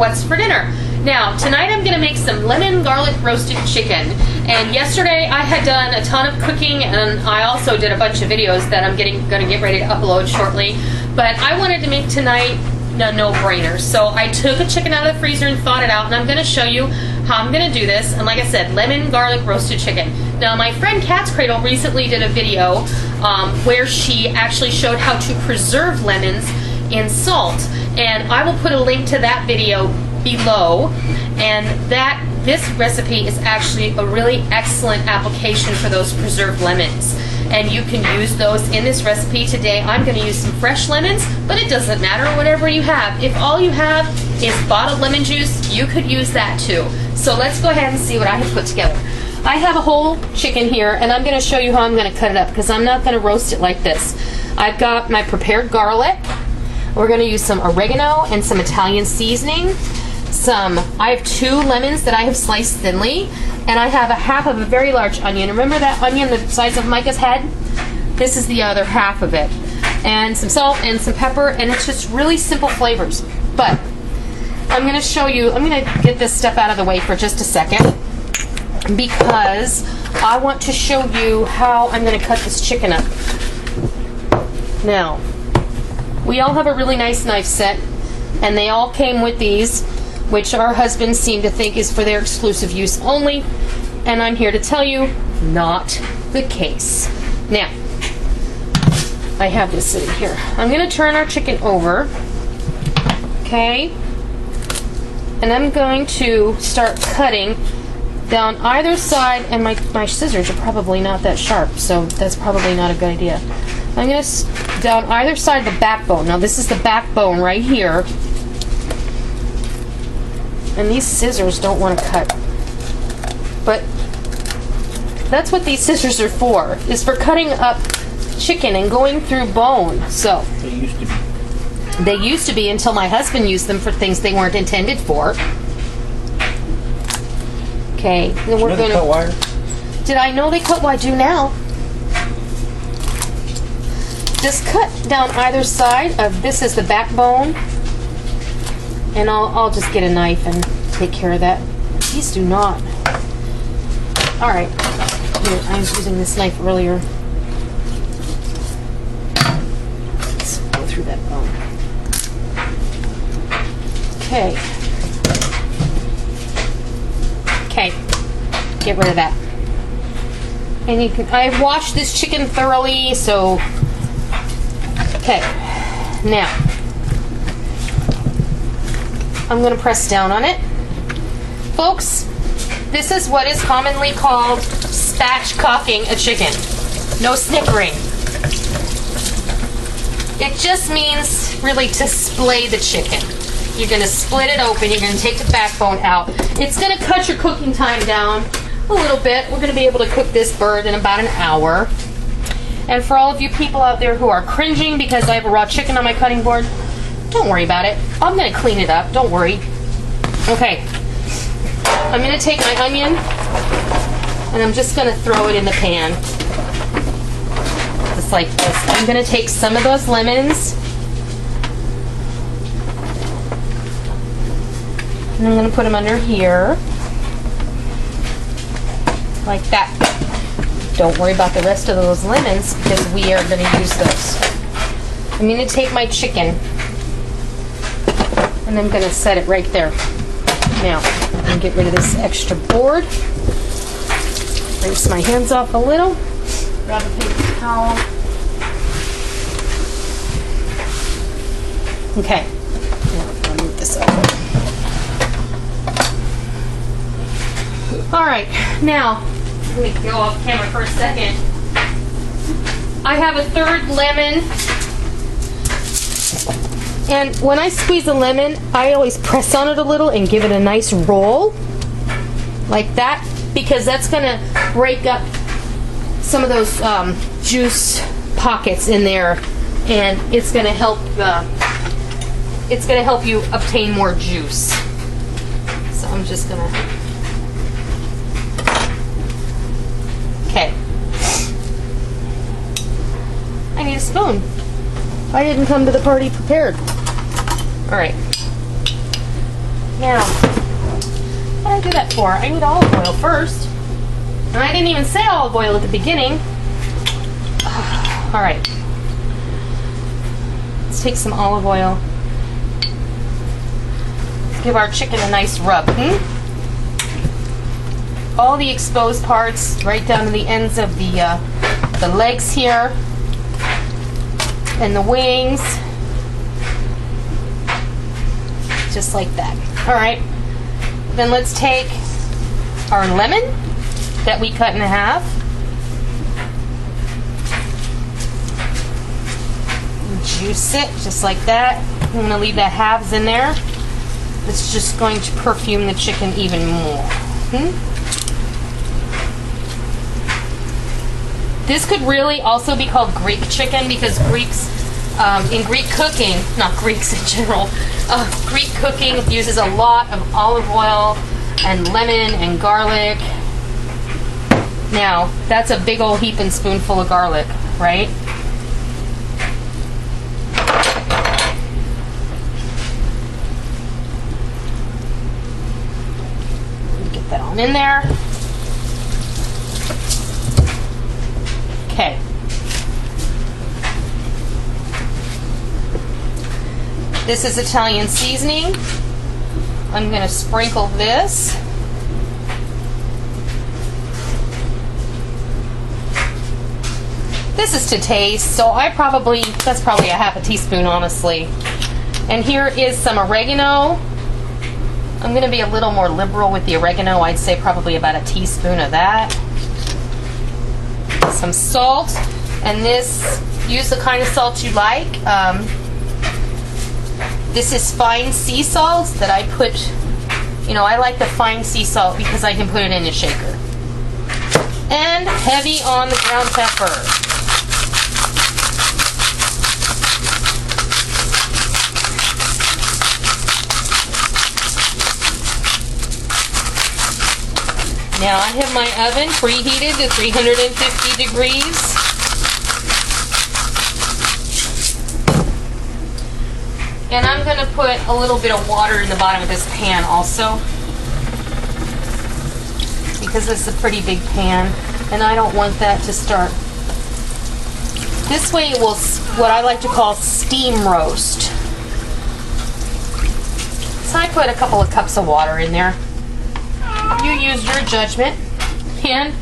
what's for dinner. Now, tonight I'm going to make some lemon garlic roasted chicken. And yesterday I had done a ton of cooking, and I also did a bunch of videos that I'm going to get ready to upload shortly. But I wanted to make tonight a no-brainer. So I took a chicken out of the freezer and thawed it out, and I'm going to show you how I'm going to do this. And like I said, lemon garlic roasted chicken. Now, my friend Cat's Cradle recently did a video where she actually showed how to preserve lemons in salt. And I will put a link to that video below. And this recipe is actually a really excellent application for those preserved lemons. And you can use those in this recipe. Today I'm going to use some fresh lemons, but it doesn't matter, whatever you have. If all you have is bottled lemon juice, you could use that too. So let's go ahead and see what I have put together. I have a whole chicken here, and I'm going to show you how I'm going to cut it up, because I'm not going to roast it like this. I've got my prepared garlic. We're going to use some oregano and some Italian seasoning. I have 2 lemons that I have sliced thinly, and I have a half of a very large onion. Remember that onion the size of Micah's head? This is the other half of it. And some salt and some pepper, and it's just really simple flavors. But I'm going to show you, I'm going to get this stuff out of the way for just a second, because I want to show you how I'm going to cut this chicken up. Now, we all have a really nice knife set, and they all came with these, which our husbands seem to think is for their exclusive use only, and I'm here to tell you, not the case. Now, I have this sitting here. I'm going to turn our chicken over, okay, and I'm going to start cutting down either side, and my scissors are probably not that sharp, so that's probably not a good idea. I'm going to down either side of the backbone. Now, this is the backbone right here. And these scissors don't want to cut. But that's what these scissors are for, is for cutting up chicken and going through bone. So They used to be. They used to be until my husband used them for things they weren't intended for. Okay, then we're going to cut wire. Did I know they cut? Well, I do now. Just cut down either side of this is the backbone. And I'll just get a knife and take care of that. These do not. Alright. I was using this knife earlier. Let's go through that bone. Okay. Okay. Get rid of that. And you can, I've washed this chicken thoroughly, so. Okay. Now, I'm going to press down on it. Folks, this is what is commonly called spatchcocking a chicken. No snickering. It just means really to splay the chicken. You're going to split it open. You're going to take the backbone out. It's going to cut your cooking time down a little bit. We're going to be able to cook this bird in about an hour. And for all of you people out there who are cringing because I have a raw chicken on my cutting board, don't worry about it. I'm going to clean it up. Don't worry. Okay. I'm going to take my onion and I'm just going to throw it in the pan. Just like this. I'm going to take some of those lemons and I'm going to put them under here. Like that. Don't worry about the rest of those lemons because we are going to use those. I'm going to take my chicken and I'm going to set it right there. Now, I'm going to get rid of this extra board. Rinse my hands off a little. Grab a paper towel. Okay. Now, I'll move this over. Alright, now, let me go off camera for a second. I have a third lemon. And when I squeeze a lemon, I always press on it a little and give it a nice roll. Like that. Because that's going to break up some of those juice pockets in there. And it's going to help you obtain more juice. So I'm just going to... Okay. I need a spoon. I didn't come to the party prepared. Alright. Now, what did I do that for? I need olive oil first. And I didn't even say olive oil at the beginning. All right. Let's take some olive oil. Let's give our chicken a nice rub. All the exposed parts, right down to the ends of the legs here, and the wings, just like that. All right. Then let's take our lemon that we cut in half. Juice it just like that. I'm going to leave the halves in there. It's just going to perfume the chicken even more. This could really also be called Greek chicken because Greeks, in Greek cooking, not Greeks in general, Greek cooking uses a lot of olive oil and lemon and garlic. Now, that's a big old heaping spoonful of garlic, right? Get that on in there. Okay. This is Italian seasoning. I'm going to sprinkle this. This is to taste, so that's probably a half a teaspoon, honestly. And here is some oregano. I'm going to be a little more liberal with the oregano. I'd say probably about a teaspoon of that. Some salt, and this, use the kind of salt you like. This is fine sea salt that I put, I like the fine sea salt because I can put it in a shaker. And heavy on the ground pepper. Now I have my oven preheated to 350 degrees. And I'm going to put a little bit of water in the bottom of this pan also, because it's a pretty big pan and I don't want that to start. This way it will, what I like to call steam roast. So I put a couple of cups of water in there. You use your judgment. And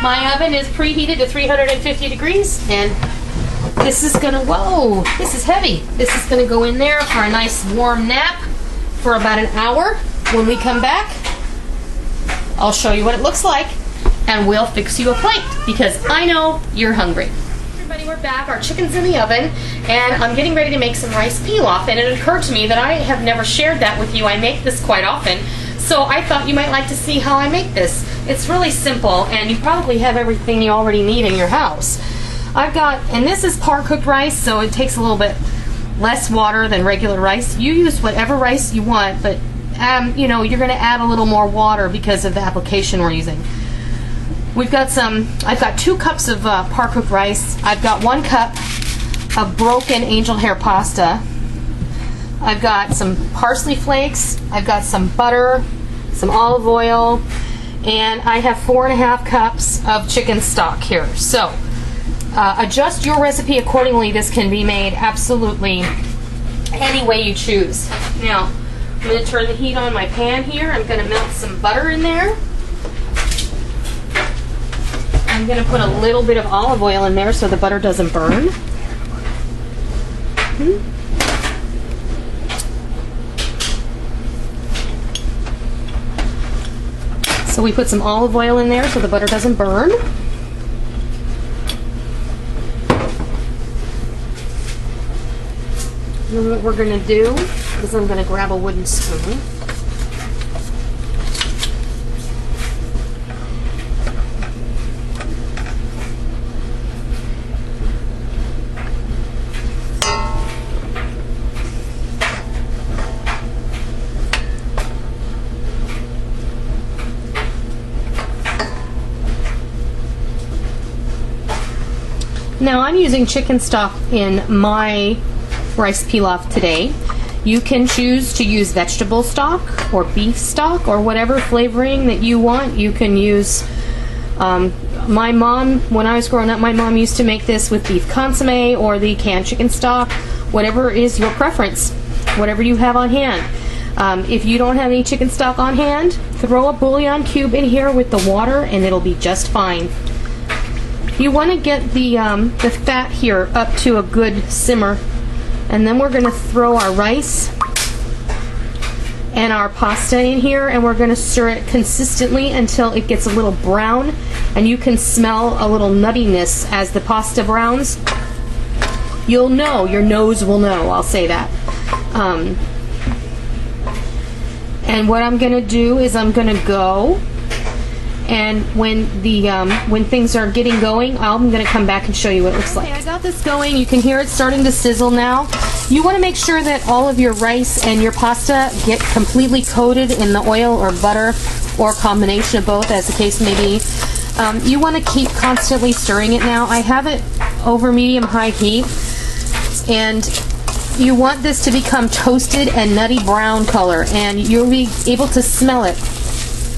my oven is preheated to 350 degrees, and this is gonna, whoa, this is heavy. This is gonna go in there for a nice warm nap for about an hour. When we come back, I'll show you what it looks like, and we'll fix you a plate, because I know you're hungry. Everybody, we're back. Our chicken's in the oven, and I'm getting ready to make some rice pilaf, and it occurred to me that I have never shared that with you. I make this quite often. So I thought you might like to see how I make this. It's really simple, and you probably have everything you already need in your house. I've got, and this is par-cooked rice, so it takes a little bit less water than regular rice. You use whatever rice you want, but you're going to add a little more water because of the application we're using. I've got 2 cups of par-cooked rice. I've got 1 cup of broken angel hair pasta. I've got some parsley flakes. I've got some butter, some olive oil, and I have 4.5 cups of chicken stock here. So adjust your recipe accordingly. This can be made absolutely any way you choose. Now, I'm going to turn the heat on my pan here. I'm going to melt some butter in there. I'm going to put a little bit of olive oil in there so the butter doesn't burn. So we put some olive oil in there so the butter doesn't burn. And then what we're going to do is I'm going to grab a wooden spoon. Now I'm using chicken stock in my rice pilaf today. You can choose to use vegetable stock or beef stock or whatever flavoring that you want. You can use, my mom, when I was growing up, my mom used to make this with beef consomme or the canned chicken stock, whatever is your preference, whatever you have on hand. If you don't have any chicken stock on hand, throw a bouillon cube in here with the water and it'll be just fine. You want to get the fat here up to a good simmer. And then we're going to throw our rice and our pasta in here, and we're going to stir it consistently until it gets a little brown, and you can smell a little nuttiness as the pasta browns. You'll know, your nose will know, I'll say that. And what I'm going to do is I'm going to go, and when things are getting going, I'm going to come back and show you what it looks like. Okay, I got this going. You can hear it starting to sizzle now. You want to make sure that all of your rice and your pasta get completely coated in the oil or butter or a combination of both, as the case may be. You want to keep constantly stirring it now. I have it over medium-high heat, and you want this to become toasted and nutty brown color, and you'll be able to smell it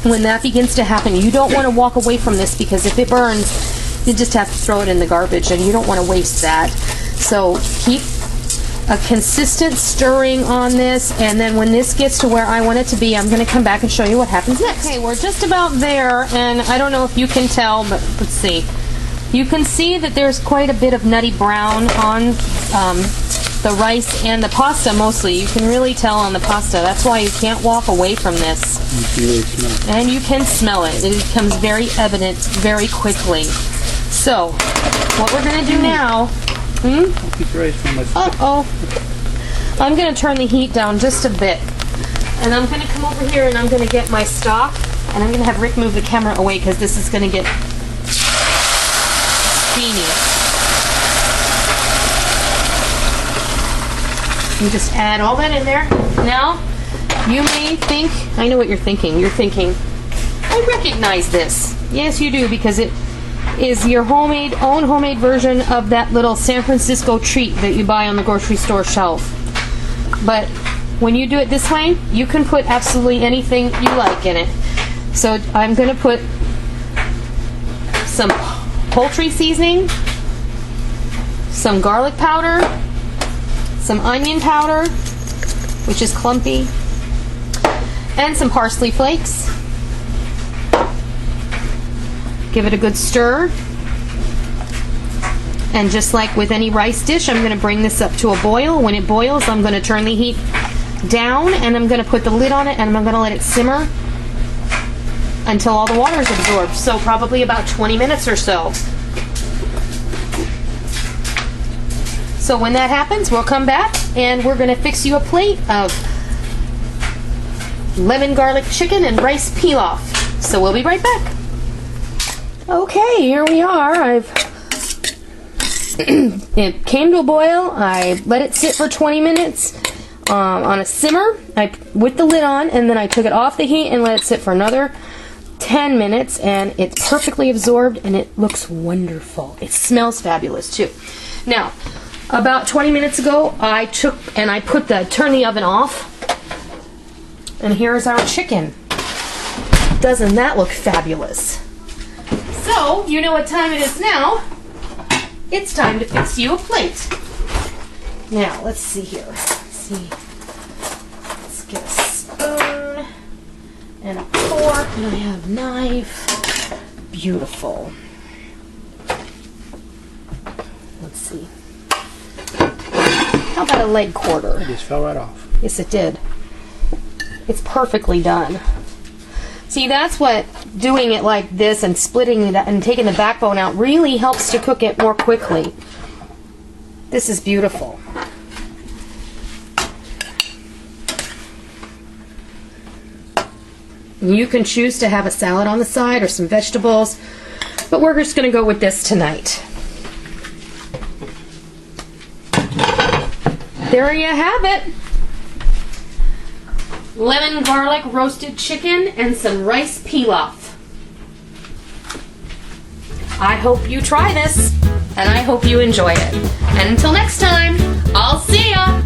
when that begins to happen. You don't want to walk away from this, because if it burns, you just have to throw it in the garbage, and you don't want to waste that. So keep a consistent stirring on this, and then when this gets to where I want it to be, I'm going to come back and show you what happens next. Okay, we're just about there, and I don't know if you can tell, but let's see. You can see that there's quite a bit of nutty brown on the rice and the pasta mostly. You can really tell on the pasta. That's why you can't walk away from this. You can really smell it. And you can smell it. It becomes very evident very quickly. So, what we're going to do now... I'll keep the rice from my stick. Uh-oh. I'm going to turn the heat down just a bit. And I'm going to come over here and I'm going to get my stock. And I'm going to have Rick move the camera away, because this is going to get steamy. You just add all that in there. Now, you may think, I know what you're thinking. You're thinking, I recognize this. Yes, you do, because it is your own homemade version of that little San Francisco treat that you buy on the grocery store shelf. But when you do it this way, you can put absolutely anything you like in it. So I'm going to put some poultry seasoning, some garlic powder, some onion powder, which is clumpy, and some parsley flakes. Give it a good stir. And just like with any rice dish, I'm going to bring this up to a boil. When it boils, I'm going to turn the heat down, and I'm going to put the lid on it, and I'm going to let it simmer until all the water is absorbed. So probably about 20 minutes or so. So when that happens, we'll come back and we're going to fix you a plate of lemon garlic chicken and rice pilaf. So we'll be right back. Okay, here we are. It came to a boil. I let it sit for 20 minutes on a simmer with the lid on, and then I took it off the heat and let it sit for another 10 minutes, and it's perfectly absorbed, and it looks wonderful. It smells fabulous too. Now, about 20 minutes ago, I took and I turned the oven off, and here's our chicken. Doesn't that look fabulous? So, you know what time it is now. It's time to fix you a plate. Now, let's see here. Let's get a spoon and a fork, and I have a knife. Beautiful. Let's see. How about a leg quarter? It just fell right off. Yes, it did. It's perfectly done. See, that's what doing it like this and splitting it and taking the backbone out really helps to cook it more quickly. This is beautiful. You can choose to have a salad on the side or some vegetables, but we're just going to go with this tonight. There you have it. Lemon garlic roasted chicken and some rice pilaf. I hope you try this, and I hope you enjoy it. And until next time, I'll see ya!